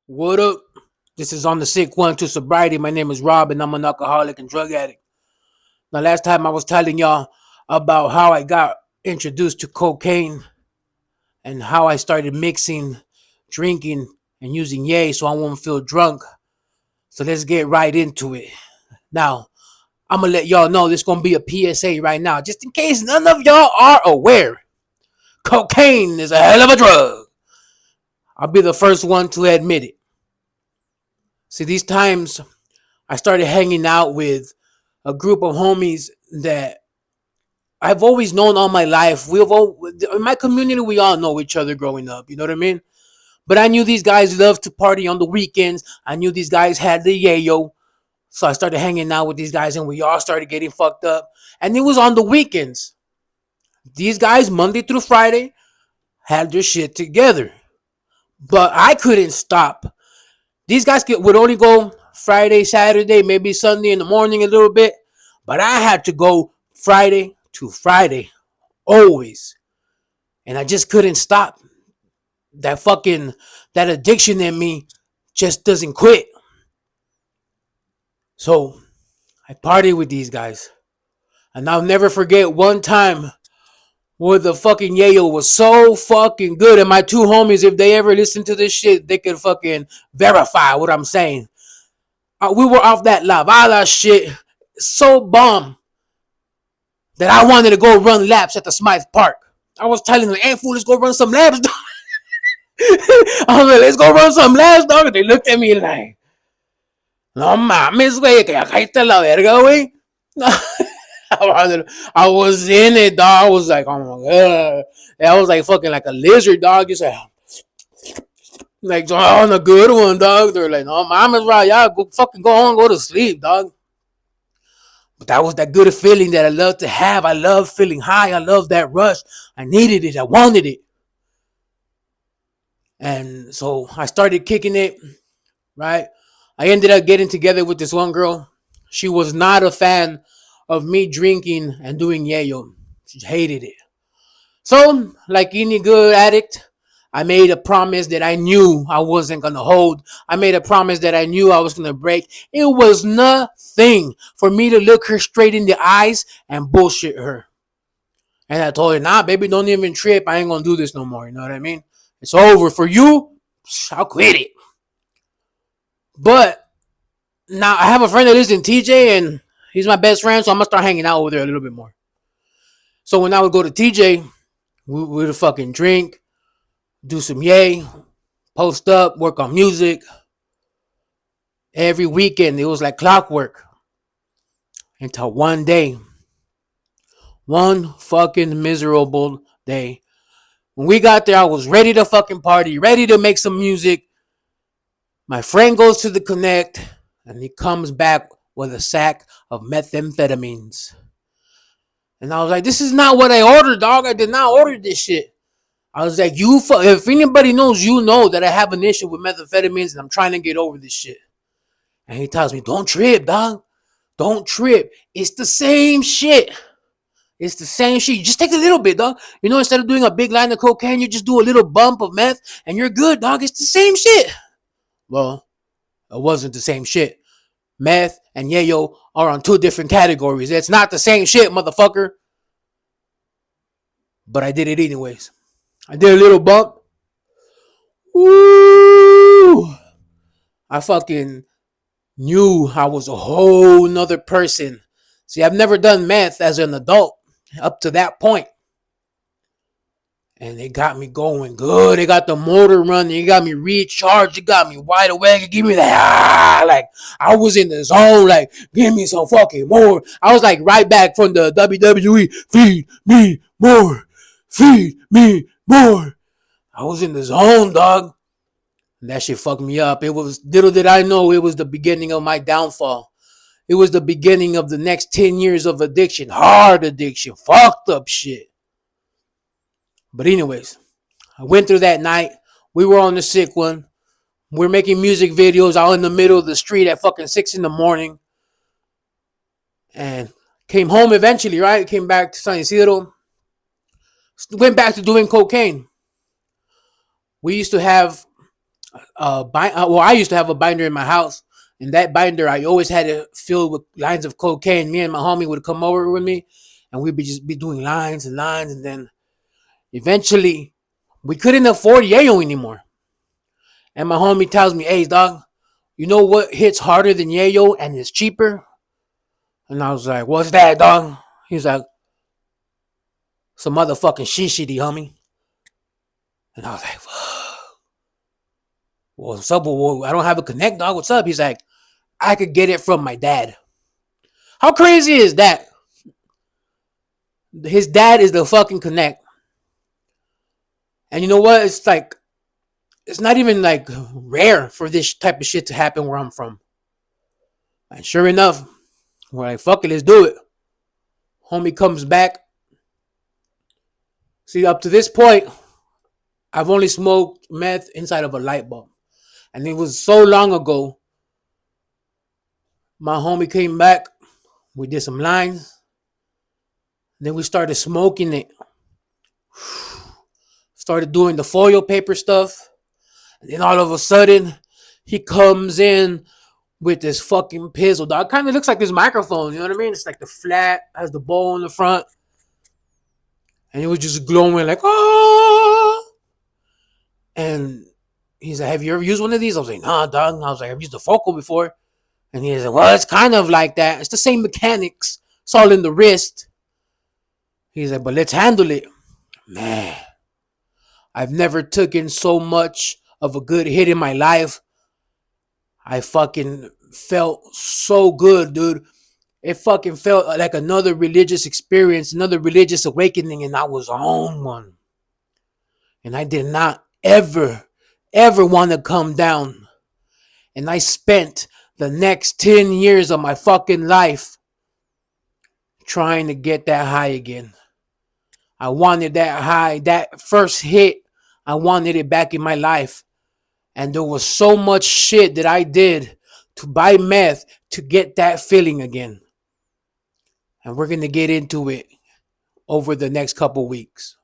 What up? This is on the sick one to sobriety. My name is Rob, and I'm an alcoholic and drug addict. Now, last time I was telling y'all about how I got introduced to cocaine and how I started mixing, drinking, and using yay so I won't feel drunk. So let's get right into it. Now, I'm gonna let y'all know this gonna be a PSA right now, just in case none of y'all are aware. Cocaine is a hell of a drug. I'll be the first one to admit it. See, these times I started hanging out with a group of homies that I've always known all my life. In my community, we all know each other growing up. You know what I mean? But I knew these guys loved to party on the weekends. I knew these guys had the yayo. So I started hanging out with these guys and we all started getting fucked up. And it was on the weekends. These guys, Monday through Friday, had their shit together. But I couldn't stop. These guys would only go Friday, Saturday, maybe Sunday in the morning a little bit. But I had to go Friday to Friday, always. And I just couldn't stop. That addiction in me just doesn't quit. So I partied with these guys. And I'll never forget one time where the fucking yayo was so fucking good. And my two homies, if they ever listen to this shit, they could fucking verify what I'm saying. We were off that Lavala shit so bomb that I wanted to go run laps at the Smythe Park. I was telling them, hey, fool, let's go run some laps, dog. I was like, let's go run some laps, dog. And they looked at me like, no mames, güey, que acá está la verga, güey. I was in it, dog. I was like, oh my god. And I was like fucking like a lizard, dog. Just like on a good one, dog. They're like, no mames, right? Yeah, go fucking go home, go to sleep, dog. But that was that good feeling that I love to have. I love feeling high. I love that rush. I needed it. I wanted it. And so I started kicking it, right? I ended up getting together with this one girl. She was not a fan of me drinking and doing yayo. She hated it. So, like any good addict, I made a promise that I knew I wasn't going to hold. I made a promise that I knew I was going to break. It was nothing for me to look her straight in the eyes and bullshit her. And I told her, nah, baby, don't even trip. I ain't going to do this no more. You know what I mean? It's over. For you, I'll quit it. But now I have a friend that lives in TJ and he's my best friend, so I'm going to start hanging out over there a little bit more. So when I would go to TJ, we would fucking drink, do some yay, post up, work on music. Every weekend, it was like clockwork. Until one day, one fucking miserable day. When we got there, I was ready to fucking party, ready to make some music. My friend goes to the Connect, and he comes back with a sack of methamphetamines. And I was like, this is not what I ordered, dog. I did not order this shit. I was like, if anybody knows, you know that I have an issue with methamphetamines and I'm trying to get over this shit. And he tells me, don't trip, dog. Don't trip. It's the same shit. It's the same shit. You just take a little bit, dog. You know, instead of doing a big line of cocaine, you just do a little bump of meth and you're good, dog. It's the same shit. Well, it wasn't the same shit. Meth and yayo are on two different categories. It's not the same shit, motherfucker. But I did it anyways. I did a little bump. Woo! I fucking knew I was a whole nother person. See, I've never done meth as an adult up to that point. And it got me going good. It got the motor running. It got me recharged. It got me wide awake. It gave me that, like, I was in the zone. Like, give me some fucking more. I was like right back from the WWE. Feed me more. Feed me more. I was in the zone, dog. And that shit fucked me up. It was, little did I know, it was the beginning of my downfall. It was the beginning of the next 10 years of addiction. Hard addiction. Fucked up shit. But anyways, I went through that night. We were on the sick one. We're making music videos out in the middle of the street at fucking 6 in the morning. And came home eventually, right? Came back to San Isidro. Went back to doing cocaine. We used to have Well, I used to have a binder in my house, and that binder I always had it filled with lines of cocaine. Me and my homie would come over with me, and we'd be just be doing lines and lines, and then eventually we couldn't afford yayo anymore. And my homie tells me, "Hey, dog, you know what hits harder than yayo and is cheaper?" And I was like, "What's that, dog?" He's like, "Some motherfucking shishity, homie." And I was like, "What's up? Well, I don't have a connect, dog. What's up?" He's like, "I could get it from my dad." How crazy is that? His dad is the fucking connect. And you know what? It's like, it's not even like rare for this type of shit to happen where I'm from. And sure enough, we're like, fuck it, let's do it. Homie comes back. See, up to this point, I've only smoked meth inside of a light bulb. And it was so long ago. My homie came back. We did some lines. Then we started smoking it. Started doing the foil paper stuff. And then all of a sudden, he comes in with this fucking pizzle, dog. Kind of looks like this microphone, you know what I mean? It's like the flat, has the bowl in the front. And it was just glowing like, oh. And he's like, have you ever used one of these? I was like, nah, dog. I was like, I've used the focal before. And he's like, well, it's kind of like that. It's the same mechanics. It's all in the wrist. He's like, but let's handle it. Man, I've never taken so much of a good hit in my life. I fucking felt so good, dude. It fucking felt like another religious experience, another religious awakening, and I was on one. And I did not ever want to come down. And I spent the next 10 years of my fucking life trying to get that high again. I wanted that high, that first hit. I wanted it back in my life. And there was so much shit that I did to buy meth to get that feeling again. And we're going to get into it over the next couple weeks.